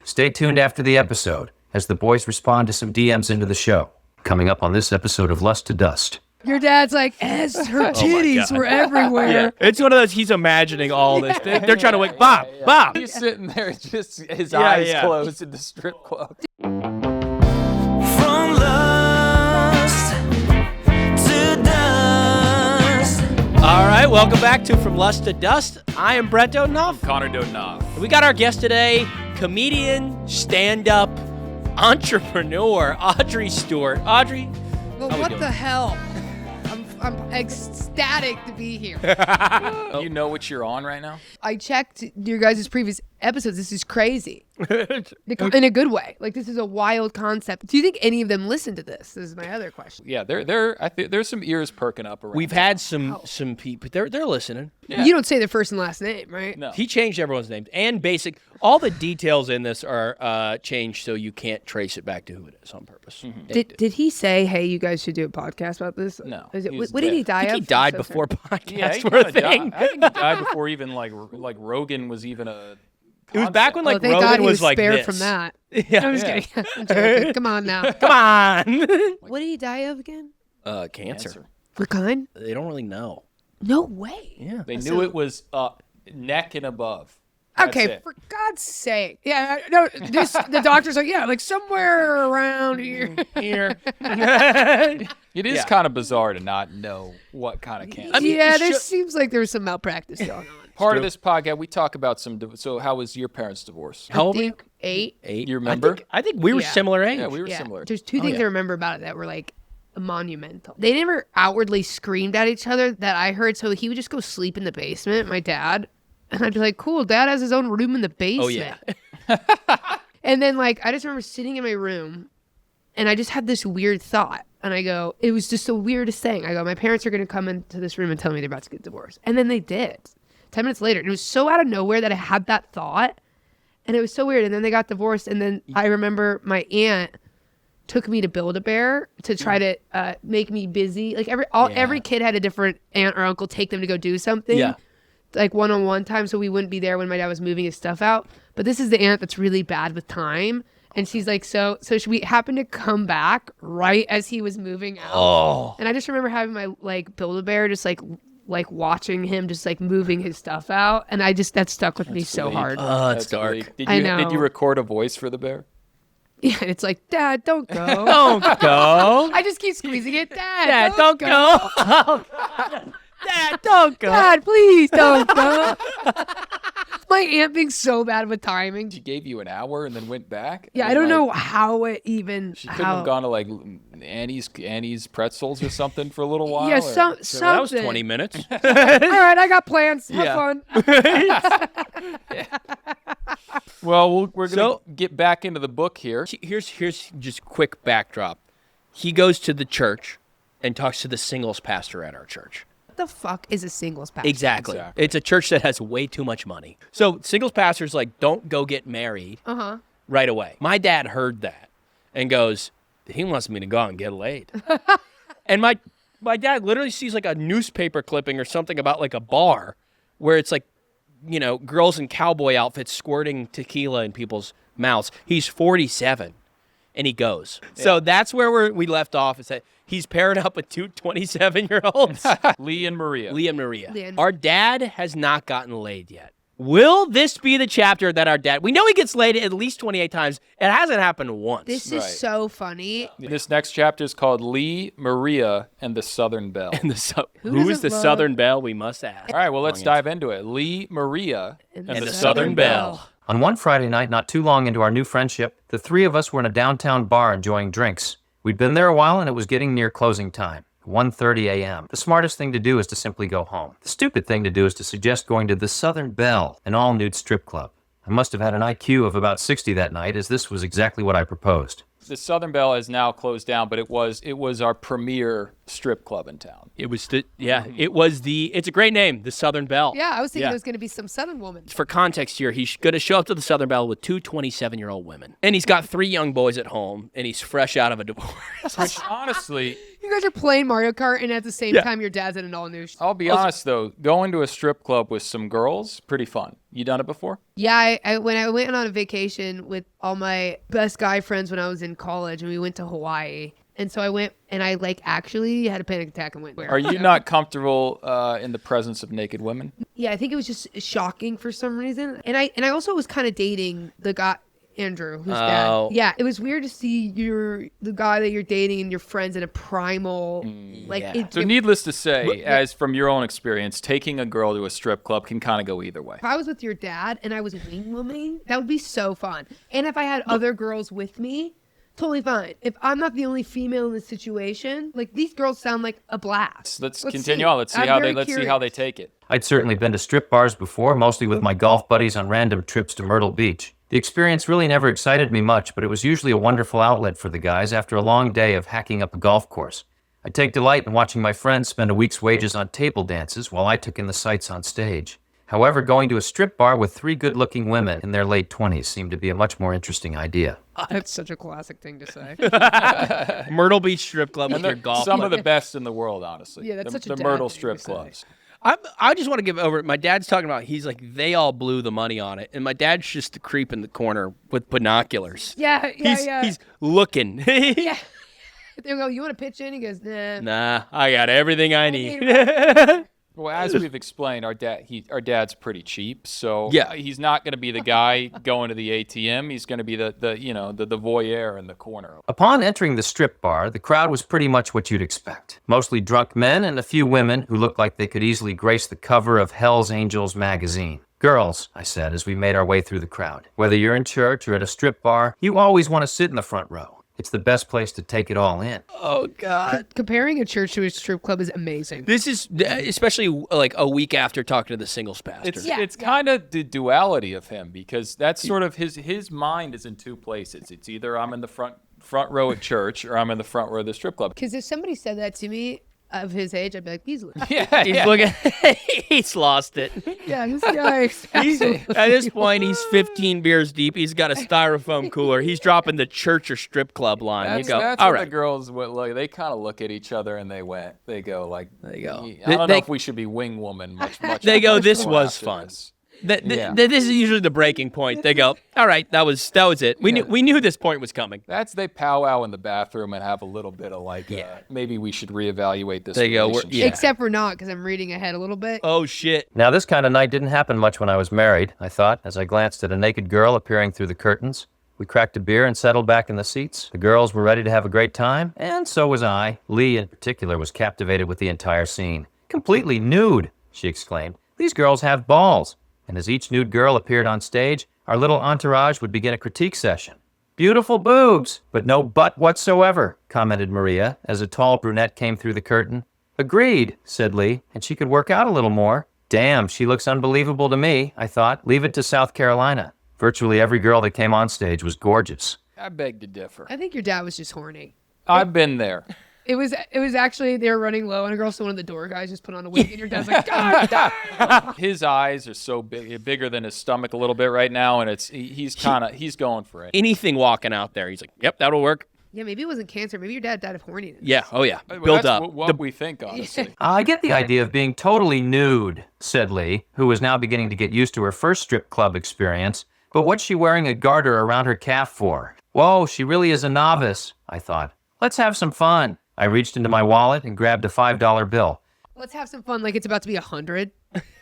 Stay tuned after the episode as the boys respond to some DMs into the show. Coming up on this episode of Lust to Dust. Your dad's like, as her titties were everywhere. Yeah. It's one of those, he's imagining all this. They're trying to wake, Bob. He's sitting there, just his eyes closed in the strip club. From lust to dust. All right, welcome back to From Lust to Dust. I am Brett Dodenhoff. Connor Dodenhoff. We got our guest today, comedian, stand-up, entrepreneur, Audrey Stewart. Audrey, Well, how we what doing? the hell? I'm ecstatic to be here. You know what you're on right now? I checked your guys' previous episodes. This is crazy. In a good way. Like, this is a wild concept. Do you think any of them listen to this? This is my other question. Yeah, I think there's some ears perking up around. We've had some people. They're listening. Yeah. You don't say their first and last name, right? No. He changed everyone's names and all the details in this are changed so you can't trace it back to who it is on purpose. Did he say, hey, you guys should do a podcast about this? No. What did he die I think of? he died I'm so before sorry. podcasts he were a kinda thing. died. I think he died before even like Rogan was even a. It was back when Well, like thank Rogan God he was like spared this. from that. Yeah. I'm just kidding. I'm joking. Come on now. Come on. What did he die of again? Cancer. What kind? They don't really know. No way. Yeah. They knew it was neck and above. That's Okay, it. for God's sake. Yeah, no, the doctor's like, yeah, like somewhere around here. It is kind of bizarre to not know what kind of cancer. I mean, Yeah, it there should- seems like there's some malpractice going on. Part of this podcast, we talk about so how was your parents' divorce? How I old were you? think 8. 8. You remember? I think we were Yeah. similar age. Yeah, we were Yeah. similar. There's two things yeah. I remember about it that were like monumental. They never outwardly screamed at each other that I heard. So he would just go sleep in the basement, my dad. And I'd be like, cool, dad has his own room in the basement. Oh, yeah. And then like, I just remember sitting in my room and I just had this weird thought. And I go, it was just the weirdest thing. I go, my parents are going to come into this room and tell me they're about to get divorced. And then they did. 10 minutes later. And it was so out of nowhere that I had that thought. And it was so weird. And then they got divorced. And then I remember my aunt took me to Build-A-Bear to try to make me busy. Like every kid had a different aunt or uncle take them to go do something. Yeah. Like one-on-one time, so we wouldn't be there when my dad was moving his stuff out. But this is the aunt that's really bad with time. And she's like, so we happened to come back right as he was moving out. Oh. And I just remember having my like Build-A-Bear just like watching him just like moving his stuff out. And that stuck with me so sweet. hard. Oh, it's That's dark. really- Did I you know. record a voice for the bear? Yeah, and it's like, Dad, don't go. Don't go. I just keep squeezing it. Dad, Dad, don't go. Oh, God. Dad, don't go. Dad, please don't go. My aunt being so bad with timing. She gave you an hour and then went back? Yeah, I And, don't like, know how it even. She couldn't have gone to like Annie's Pretzels or something for a little while? Yeah, or- something. That was 20 minutes. All right, I got plans. Have Yeah. fun. Well, we're going to get back into the book here. Here's just quick backdrop. He goes to the church and talks to the singles pastor at our church. What the fuck is a singles pastor? Exactly. Exactly. It's a church that has way too much money. So singles pastors like don't go get married right away. My dad heard that and goes, he wants me to go out and get laid. And my dad literally sees like a newspaper clipping or something about like a bar where it's like, you know, girls in cowboy outfits squirting tequila in people's mouths. He's 47 and he goes. Yeah. So that's where we left off, is that he's paired up with two 27-year-olds. Lee and Maria. Lee and Maria. Lee and- Our dad has not gotten laid yet. Will this be the chapter that our dad... We know he gets laid at least 28 times. It hasn't happened once. This is Right. so funny. This next chapter is called Lee, Maria, and the Southern Belle. And Who who is doesn't the love- Southern Belle, we must ask. All right, well, let's dive into it. Lee, Maria, and the Southern Belle. On one Friday night, not too long into our new friendship, the three of us were in a downtown bar enjoying drinks. We'd been there a while and it was getting near closing time. 1:30 a.m. The smartest thing to do is to simply go home. The stupid thing to do is to suggest going to the Southern Belle, an all-nude strip club. I must have had an IQ of about 60 that night, as this was exactly what I proposed. the Southern Belle is now closed down, but it was our premier strip club in town. It's a great name, the Southern Belle. Yeah, I was thinking Yeah. it was going to be some Southern woman. For context here, he's going to show up to the Southern Belle with two 27-year-old women. And he's got 3 young boys at home, and he's fresh out of a divorce. Which honestly, You guys are playing Mario Kart, and at the same time, your dad's at an all-new. I'll be honest though, going to a strip club with some girls, pretty fun. You done it before? Yeah, when I went on a vacation with all my best guy friends when I was in college, and we went to Hawaii. And so I went, and I actually had a panic attack and went. Are you not comfortable in the presence of naked women? Yeah, I think it was just shocking for some reason. And I also was kind of dating the guy Andrew, who's dad. Yeah, it was weird to see the guy that you're dating and your friends in a primal So needless to say, as from your own experience, taking a girl to a strip club can kind of go either way. If I was with your dad and I was wing woman, that would be so fun. And if I had other girls with me. Totally fine. If I'm not the only female in the situation, these girls sound like a blast. Let's continue on. Let's see how they take it. I'd certainly been to strip bars before, mostly with my golf buddies on random trips to Myrtle Beach. The experience really never excited me much, but it was usually a wonderful outlet for the guys after a long day of hacking up a golf course. I take delight in watching my friends spend a week's wages on table dances while I took in the sights on stage. However, going to a strip bar with 3 good-looking women in their late 20s seemed to be a much more interesting idea. That's such a classic thing to say. Myrtle Beach strip club with your golf. Some of the best in the world, honestly. Yeah, that's such a the dad Myrtle thing strip to say. clubs. I just want to give over. My dad's talking about, he's like, they all blew the money on it. And my dad's just the creep in the corner with binoculars. Yeah. He's looking. Yeah. They go, you want to pitch in? He goes, nah. Nah, I got everything I need. Well, as we've explained, our dad's pretty cheap, so yeah. He's not going to be the guy going to the ATM. He's going to be the voyeur in the corner. Upon entering the strip bar, the crowd was pretty much what you'd expect. Mostly drunk men and a few women who looked like they could easily grace the cover of Hell's Angels magazine. Girls, I said as we made our way through the crowd. Whether you're in church or at a strip bar, you always want to sit in the front row. It's the best place to take it all in. Oh, God. Comparing a church to a strip club is amazing. This is, especially like a week after talking to the singles pastor. It's kind of the duality of him, because that's sort of his mind is in two places. It's either I'm in the front row at church or I'm in the front row of the strip club. Because if somebody said that to me of his age, I'd be like, he's He's looking, he's lost it. Yeah, this guy. At this point, he's 15 beers deep. He's got a styrofoam cooler. He's dropping the church or strip club line. That's all what right. the girls would look. They kind of look at each other and they go like, there you go. I don't know if we should be wing woman much. They go, this more was after fun. this. This is usually the breaking point. They go, all right, that was it. We knew this point was coming. They powwow in the bathroom and have a little bit of maybe we should reevaluate this. They go, Except for not, because I'm reading ahead a little bit. Oh, shit. Now, this kind of night didn't happen much when I was married, I thought, as I glanced at a naked girl appearing through the curtains. We cracked a beer and settled back in the seats. The girls were ready to have a great time, and so was I. Lee, in particular, was captivated with the entire scene. Completely nude, she exclaimed. These girls have balls. And as each nude girl appeared on stage, our little entourage would begin a critique session. Beautiful boobs, but no butt whatsoever, commented Maria as a tall brunette came through the curtain. Agreed, said Lee, and she could work out a little more. Damn, she looks unbelievable to me, I thought. Leave it to South Carolina. Virtually every girl that came on stage was gorgeous. I beg to differ. I think your dad was just horny. I've been there. It was actually, they were running low, and a girl, so one of the door guys just put on a wig, and your dad's like, God. His eyes are so bigger than his stomach a little bit right now, and he's going for it. Anything walking out there, he's like, yep, that'll work. Yeah, maybe it wasn't cancer. Maybe your dad died of horniness. Yeah, oh yeah. Well, Build that's up. what we think, honestly. I get the idea of being totally nude, said Lee, who was now beginning to get used to her first strip club experience. But what's she wearing a garter around her calf for? Whoa, she really is a novice, I thought. Let's have some fun. I reached into my wallet and grabbed a $5 bill. Let's have some fun like it's about to be 100.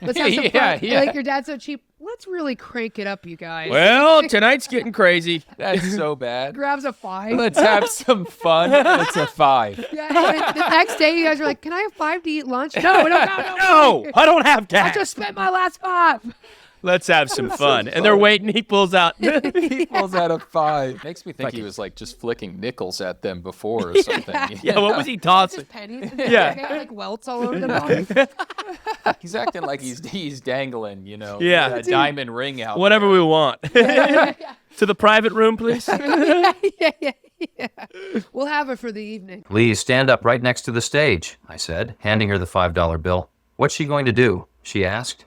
Let's have some fun. Yeah. Like your dad's so cheap. Let's really crank it up, you guys. Well, tonight's getting crazy. That's so bad. Grabs a 5. Let's have some fun. It's a 5. Yeah, and the next day, you guys are like, can I have 5 to eat lunch? No, No, I don't have I cash. just spent my last 5. Let's have some fun. And they're waiting. He pulls out. He pulls out a 5. Makes me think he was like just flicking nickels at them before or something. Yeah, what was he tossing? Just pennies. Yeah. They have, like welts all over them. He's acting like he's dangling, Yeah. a diamond ring out. Whatever we want. To the private room, please. yeah. We'll have it for the evening. Lee, stand up right next to the stage, I said, handing her the $5 bill. What's she going to do? She asked.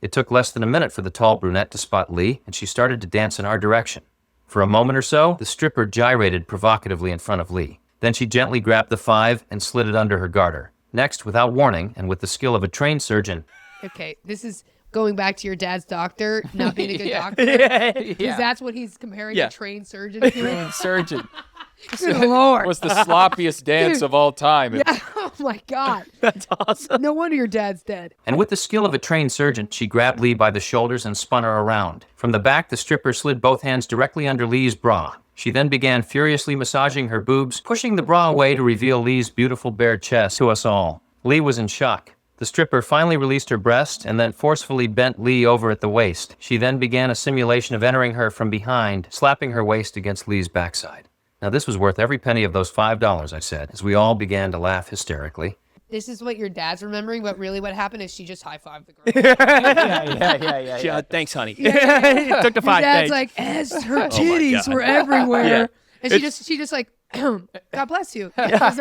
It took less than a minute for the tall brunette to spot Lee, and she started to dance in our direction. For a moment or so, the stripper gyrated provocatively in front of Lee. Then she gently grabbed the 5 and slid it under her garter. Next, without warning, and with the skill of a trained surgeon, Okay, this is going back to your dad's doctor not being a good doctor. Because that's what he's comparing Yeah. a trained surgeon to. Trained surgeon. Good Lord. Was the sloppiest dance of all time. Yeah, oh my God. That's awesome. No wonder your dad's dead. and with the skill of a trained surgeon, she grabbed Lee by the shoulders and spun her around. From the back, the stripper slid both hands directly under Lee's bra. She then began furiously massaging her boobs, pushing the bra away to reveal Lee's beautiful bare chest to us all. Lee was in shock. The stripper finally released her breast and then forcefully bent Lee over at the waist. She then began a simulation of entering her from behind, slapping her waist against Lee's backside. Now, this was worth every penny of those $5, I said, as we all began to laugh hysterically. This is what your dad's remembering, but really what happened is she just high-fived the girl. Yeah, thanks, honey. Yeah. Took the Your 5 dad's thanks. like, as her titties were everywhere. Yeah. And she just like, God bless you. Yeah.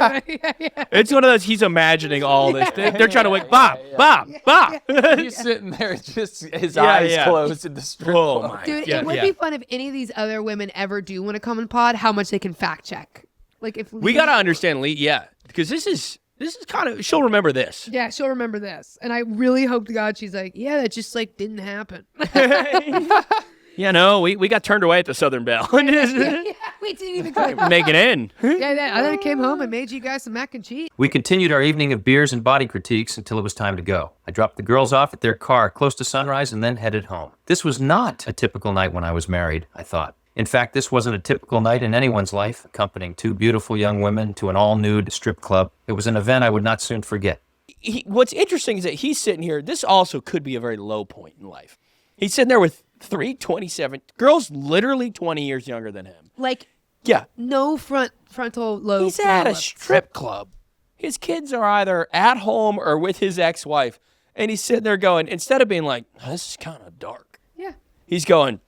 It's one of those, he's imagining all this. They're trying to wake, Bob. He's sitting there, just his Yeah, eyes yeah. closed in the strip Oh, club. my Dude, God. it would be fun if any of these other women ever do want to come and pod, how much they can fact check. Like if We got to understand Lee, because this is kind of, she'll remember this. Yeah, she'll remember this. And I really hope to God she's like, yeah, that just like didn't happen. Yeah, no, we got turned away at the Southern Belle. We didn't even go. Make it in. Yeah, I then came home and made you guys some mac and cheese. We continued our evening of beers and body critiques until it was time to go. I dropped the girls off at their car close to sunrise and then headed home. This was not a typical night when I was married, I thought. In fact, this wasn't a typical night in anyone's life, accompanying 2 beautiful young women to an all-nude strip club. It was an event I would not soon forget. What's interesting is that he's sitting here. This also could be a very low point in life. He's sitting there with 3 27 girls, literally 20 years younger than him. Like, Yeah, no frontal lobe. he's at a lobe. strip club. His kids are either at home or with his ex-wife, and he's sitting there going, instead of being like, "Oh, this is kind of dark," Yeah. he's going,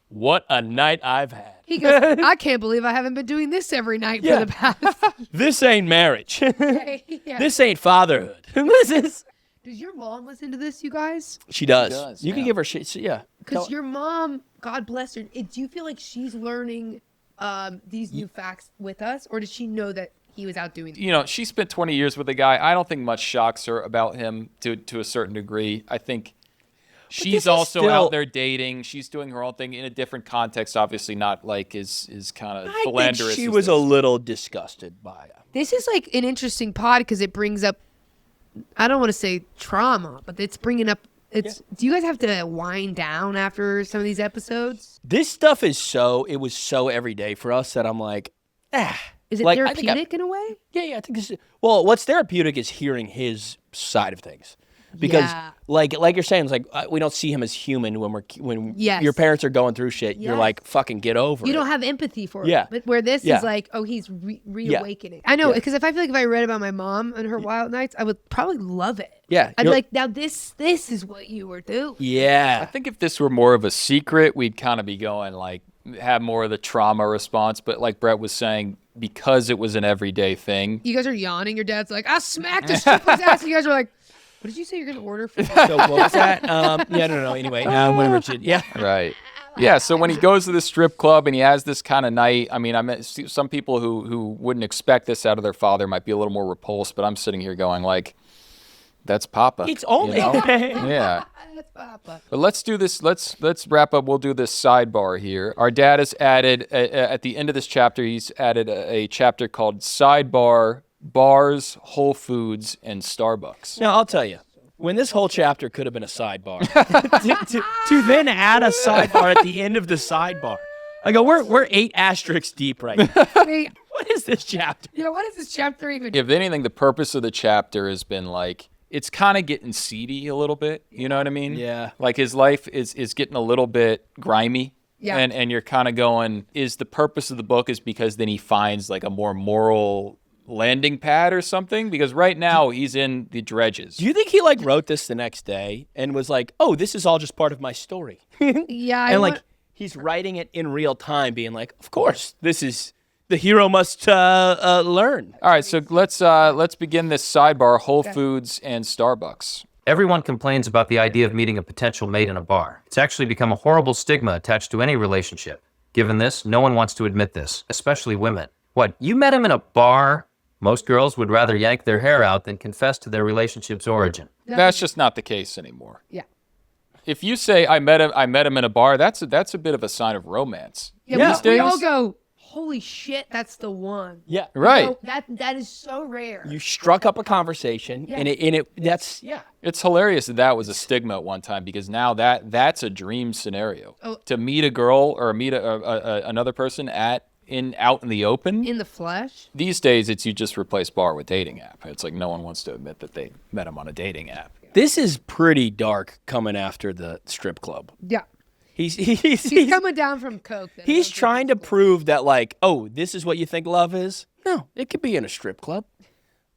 "What a night I've had. He goes, I can't believe I haven't been doing this every night Yeah. for the past. This ain't marriage. Yeah. This ain't fatherhood. This is." Does your mom listen to this, you guys? She does. does, You can yeah. give her shit. Yeah. Because your mom, God bless her, do you feel like she's learning these new facts with us, or does she know that he was out doing? You know, she spent 20 years with a guy. I don't think much shocks her about him to a certain degree. I think this she's is also still- out there dating. She's doing her own thing in a different context, obviously not like is kind of I think philanderous. she as was a this. little disgusted by it. This is like an interesting pod because it brings up, I don't want to say trauma, but it's bringing up. Do you guys have to wind down after some of these episodes? This stuff is it was so everyday for us that I'm like, Is it like, I think therapeutic in a way? Yeah, I think this is, well, what's therapeutic is hearing his side of things. Because Yeah. like you're saying, it's like we don't see him as human when Yes. your parents are going through shit. You're Yes. like, fucking get over You it. don't have empathy for Yeah. it. But where this Yeah. is like, oh, he's reawakening. I know, Yeah. because if I feel like if I read about my mom and her wild nights, I would probably love it. Yeah, I'd be you're- like, now this is what you were doing. I Yeah. think if this were more of a secret, we'd kind of be going like have more of the trauma response. But like Brett was saying, because it was an everyday thing. You guys are yawning. Your dad's like, I smacked a stripper's ass. And you guys are like, what did you say you're going to order for? So what was that? Yeah, no. Anyway, whatever. Yeah. Right. Yeah. So when he goes to the strip club and he has this kind of night, I mean, I met some people who wouldn't expect this out of their father might be a little more repulsed, but I'm sitting here going like, that's Papa. It's only. you know? Yeah. That's Papa. But let's do this. Let's wrap up. We'll do this sidebar here. Our dad has added at the end of this chapter. He's added a chapter called Sidebar: Bars, Whole Foods, and Starbucks. Now, I'll tell you, when this whole chapter could have been a sidebar, to then add a sidebar at the end of the sidebar. I go, we're 8 asterisks deep right now. Wait, What is this chapter? what is this chapter even? If anything, the purpose of the chapter has been like it's kind of getting seedy a little bit. You know what I mean? Yeah. Like his life is getting a little bit grimy. Yeah. And you're kind of going, is the purpose of the book is because then he finds like a more moral landing pad or something? Because right now he's in the dredges. Do you think he like wrote this the next day and was like, oh, this is all just part of my story? Yeah. And like he's writing it in real time, being like, of course, this is the hero must learn. All right, so let's begin this sidebar: Whole Foods and Starbucks. Everyone complains about the idea of meeting a potential mate in a bar. It's actually become a horrible stigma attached to any relationship. Given this, no one wants to admit this, especially women. What, you met him in a bar? Most girls would rather yank their hair out than confess to their relationship's origin. That's just not the case anymore. Yeah. If you say I met him in a bar, that's a bit of a sign of romance. Yeah, These we days, all go, holy shit, that's the one. Yeah. right. So that is so rare. You struck up a conversation, Yeah. and that's It's hilarious that was a stigma at one time because now that's a dream scenario. Oh. To meet a girl or meet another person out in the open. In the flesh? These days, you just replace bar with dating app. It's like no one wants to admit that they met him on a dating app. This is pretty dark coming after the strip club. Yeah. He's He's coming down from coke. then. he's trying to prove that, like, oh, this is what you think love is? No, it could be in a strip club.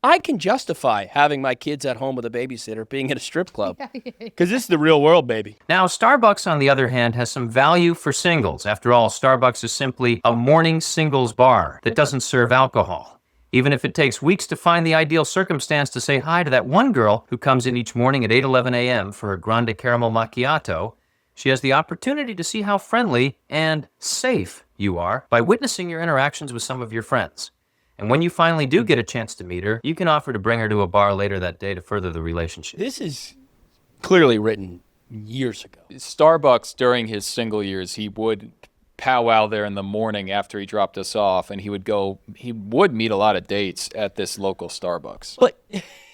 I can justify having my kids at home with a babysitter being in a strip club. Because this is the real world, baby. Now, Starbucks, on the other hand, has some value for singles. After all, Starbucks is simply a morning singles bar that doesn't serve alcohol. Even if it takes weeks to find the ideal circumstance to say hi to that one girl who comes in each morning at 8:11 a.m. for her grande caramel macchiato, she has the opportunity to see how friendly and safe you are by witnessing your interactions with some of your friends. And when you finally do get a chance to meet her, you can offer to bring her to a bar later that day to further the relationship. This is clearly written years ago. Starbucks, during his single years, he would powwow there in the morning after he dropped us off, and he would meet a lot of dates at this local Starbucks. But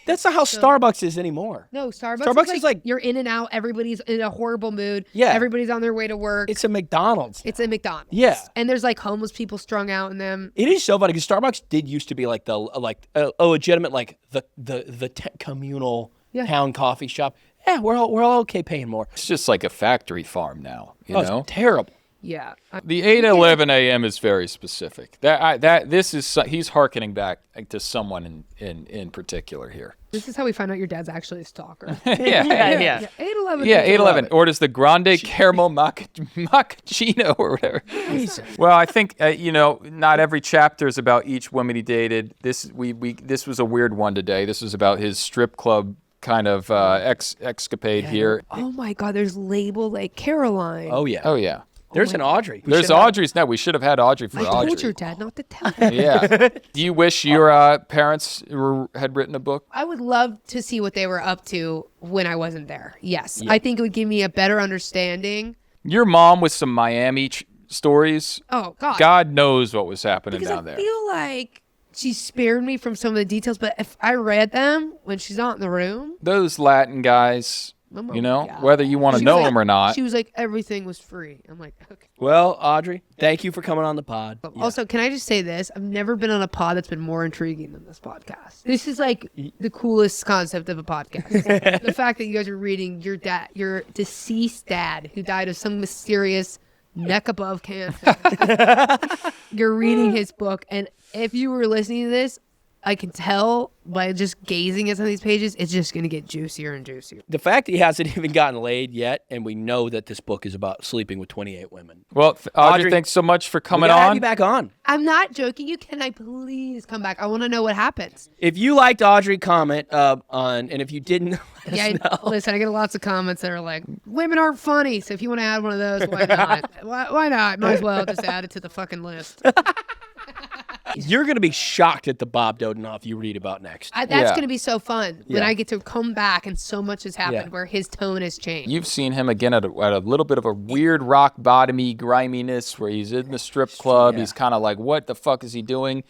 that's not how Starbucks is anymore. No, Starbucks, Starbucks is like you're in and out. Everybody's in a horrible mood. Yeah. Everybody's on their way to work. It's a McDonald's. It's a McDonald's. Yeah. And there's like homeless people strung out in them. It is so funny because Starbucks did used to be like a legitimate communal town coffee shop. Yeah, we're all okay paying more. It's just like a factory farm now, you know? It's terrible. Yeah. The 8:11 a.m. is very specific. He's hearkening back to someone in particular here. This is how we find out your dad's actually a stalker. Yeah. 811. Yeah, 8:11 orders the grande caramel macchiato or whatever. Well, I think not every chapter is about each woman he dated. This was a weird one today. This was about his strip club kind of escapade here. Oh my God, there's labeled like Caroline. Oh yeah. Oh yeah. There's an Audrey. There's Audrey's now. We should have had Audrey for I Audrey. told your dad not to tell him. Yeah. Do you wish your parents had written a book? I would love to see what they were up to when I wasn't there. Yes. I think it would give me a better understanding. Your mom with some Miami stories. Oh, God. God knows what was happening Because down I there. feel like she spared me from some of the details, but if I read them when she's not in the room. Those Latin guys, whether you want to know them or not. She was like, everything was free. I'm like, okay. Well, Audrey, thank you for coming on the pod. Also, can I just say this? I've never been on a pod that's been more intriguing than this podcast. This is like the coolest concept of a podcast. The fact that you guys are reading your deceased dad, who died of some mysterious neck above cancer. You're reading his book, and if you were listening to this, I can tell by just gazing at some of these pages, it's just going to get juicier and juicier. The fact that he hasn't even gotten laid yet, and we know that this book is about sleeping with 28 women. Well, Audrey, thanks so much for coming on. Have you back on. I'm not joking. Can I please come back? I want to know what happens. If you liked Audrey, comment and if you didn't, let us know. Listen, I get lots of comments that are like, women aren't funny. So if you want to add one of those, why not? Why not? Might as well just add it to the fucking list. You're going to be shocked at the Bob Dodenhoff you read about next. That's going to be so fun when I get to come back and so much has happened where his tone has changed. You've seen him again at a little bit of a weird rock bottomy griminess where he's in the strip club. He's kind of like, what the fuck is he doing?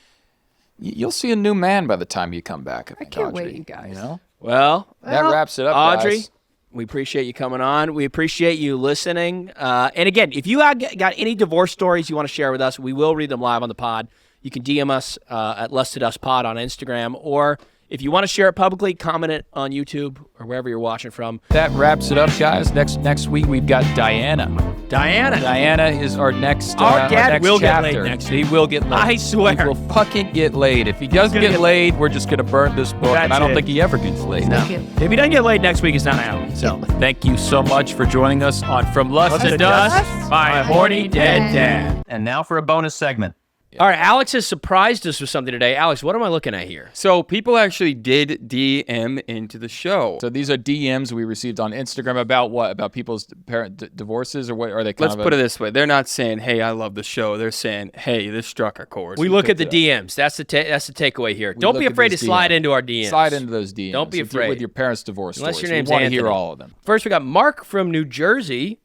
You'll see a new man by the time you come back. I can't Audrey, wait, you guys. You know? Well, that wraps it up, Audrey. guys. We appreciate you coming on. We appreciate you listening. And again, if you got any divorce stories you want to share with us, we will read them live on the pod. You can DM us at Lust to Dust Pod on Instagram, or if you want to share it publicly, comment it on YouTube or wherever you're watching from. That wraps it up, guys. Next week we've got Diana. Diana is our next Our dad next will chapter. get laid next He week. will get laid. I swear. He will fucking get laid. If he doesn't get laid, we're just gonna burn this book. That's And I don't it. think he ever gets laid. No. If he doesn't get laid next week, it's not out. So Thank you so much for joining us on From Lust to Dust by Horny Dead Dad. And now for a bonus segment. All right, Alex has surprised us with something today. Alex, what am I looking at here? So people actually did DM into the show. So these are DMs we received on Instagram about what? About people's parent divorces, or what are they? Let's put it this way: they're not saying, "Hey, I love the show." They're saying, "Hey, this struck a chord." We look at the DMs. That's the takeaway here. Don't be afraid to slide into our DMs. Slide into those DMs. Don't be afraid. With your parents' divorce Unless stories. your name's We want to Anthony. hear all of them. First, we got Mark from New Jersey.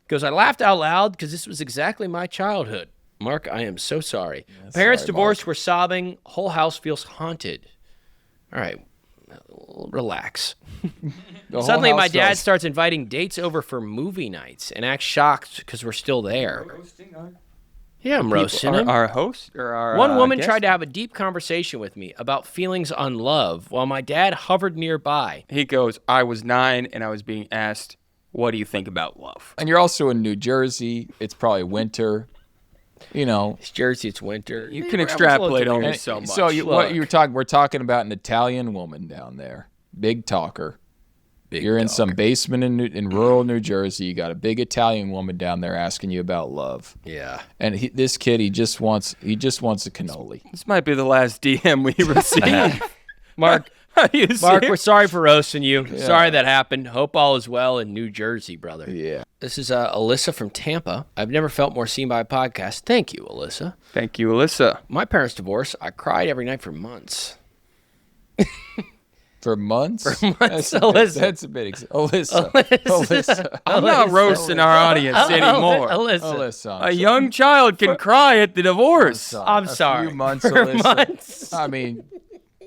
Goes, I laughed out loud because this was exactly my childhood. Mark, I am so sorry. Parents divorced, we're sobbing. Whole house feels haunted. All right, relax. Suddenly, my dad starts inviting dates over for movie nights and acts shocked because we're still there. Yeah, I'm roasting him. Our host or our One woman guest? tried to have a deep conversation with me about feelings on love while my dad hovered nearby. He goes, I was 9 and I was being asked, what do you think about love? And you're also in New Jersey. It's probably winter. You know, It's Jersey, it's winter. You can extrapolate only and so much. So Look. we're talking about an Italian woman down there, big talker. You're in some basement in rural New Jersey. You got a big Italian woman down there asking you about love. Yeah. And this kid, he just wants a cannoli. This might be the last DM we received. Mark, You Mark, see? we're sorry for roasting you. Sorry that happened. Hope all is well in New Jersey, brother. Yeah. This is Alyssa from Tampa. I've never felt more seen by a podcast. Thank you, Alyssa. Thank you, Alyssa. My parents' divorce, I cried every night for months. For months? Alyssa. That's a bit Alyssa. I'm not roasting our audience anymore. Alyssa. A young child can cry at the divorce. I'm sorry. A few months, For Alyssa. months. I mean,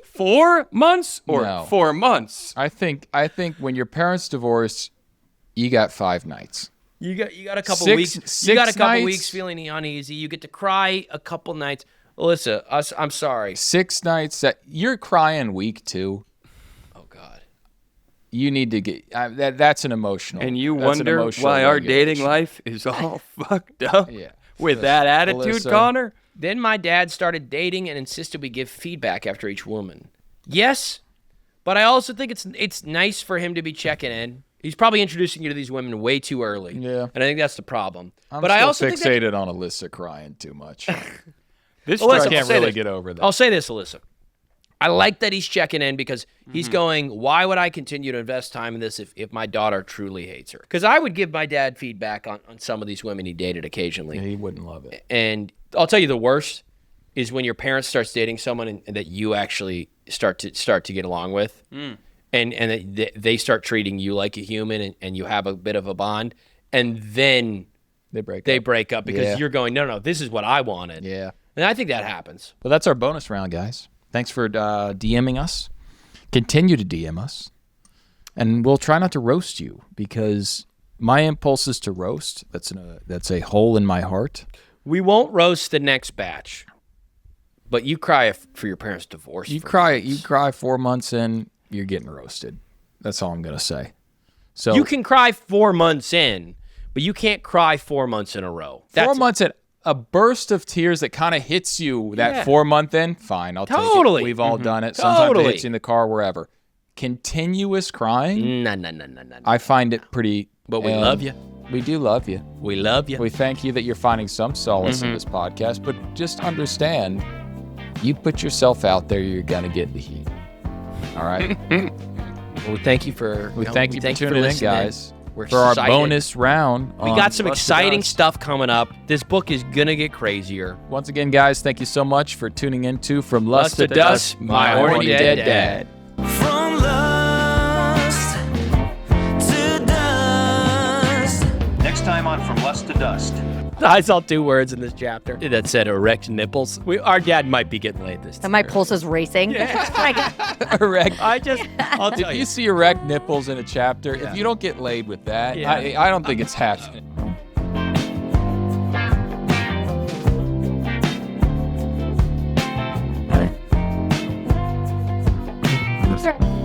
4 months or No. 4 months? I think when your parents divorce, you got 5 nights. You got a couple Six- weeks. You six got a couple nights? weeks feeling uneasy. You get to cry a couple nights. Alyssa, I'm sorry. 6 nights that you're crying week 2. Oh God. You need to get that's an emotional. And you that's an wonder emotional why our regulation. dating life is all fucked up Yeah. with that attitude, Alyssa. Connor? Then my dad started dating and insisted we give feedback after each woman. Yes, but I also think it's nice for him to be checking in. He's probably introducing you to these women way too early. Yeah. And I think that's the problem. I'm but still I also think that, fixated on Alyssa crying too much. This Alyssa, I strikes- can't say really this. get over that. I'll say this, Alyssa. I like that he's checking in because he's going, why would I continue to invest time in this if my daughter truly hates her? Because I would give my dad feedback on some of these women he dated occasionally. He wouldn't love it. And I'll tell you the worst is when your parents starts dating someone and that you actually start to get along with, and that they start treating you like a human and you have a bit of a bond, and then They break up. because Yeah. you're going, no, this is what I wanted. Yeah. And I think that happens. Well, that's our bonus round, guys. Thanks for DMing us. Continue to DM us. And we'll try not to roast you because my impulse is to roast. That's a hole in my heart. We won't roast the next batch, but you cry for your parents' divorce. You for cry months. 4 months in, you're getting roasted. That's all I'm going to say. So You can cry 4 months in, but you can't cry 4 months in a row. 4 months in, a burst of tears that kind of hits you that Yeah. 4 month in, fine, I'll take Totally. it. We've all done it. Sometimes Totally. it hits you in the car, wherever. Continuous crying, No. I find it pretty. But we and love you. We do love you. We love you. We thank you that you're finding some solace Mm-hmm. in this podcast, but just understand, you put yourself out there, you're gonna get the heat. All right. We thank you for We thank you for tuning in, listening. guys. We're For our excited. bonus round. We on got some Lust to exciting Dust. stuff coming up. This book is gonna get crazier. Once again, guys, thank you so much for tuning in to From Lust to Dust, my Horny Dead Dad. From lust to dust. Next time on From Lust to Dust. I saw 2 words in this chapter that said erect nipples. Our dad might be getting laid this time. And my pulse is racing. Erect. I'll tell If you. you see erect nipples in a chapter, if you don't get laid with that, Yeah. I don't think it's happening. Sure.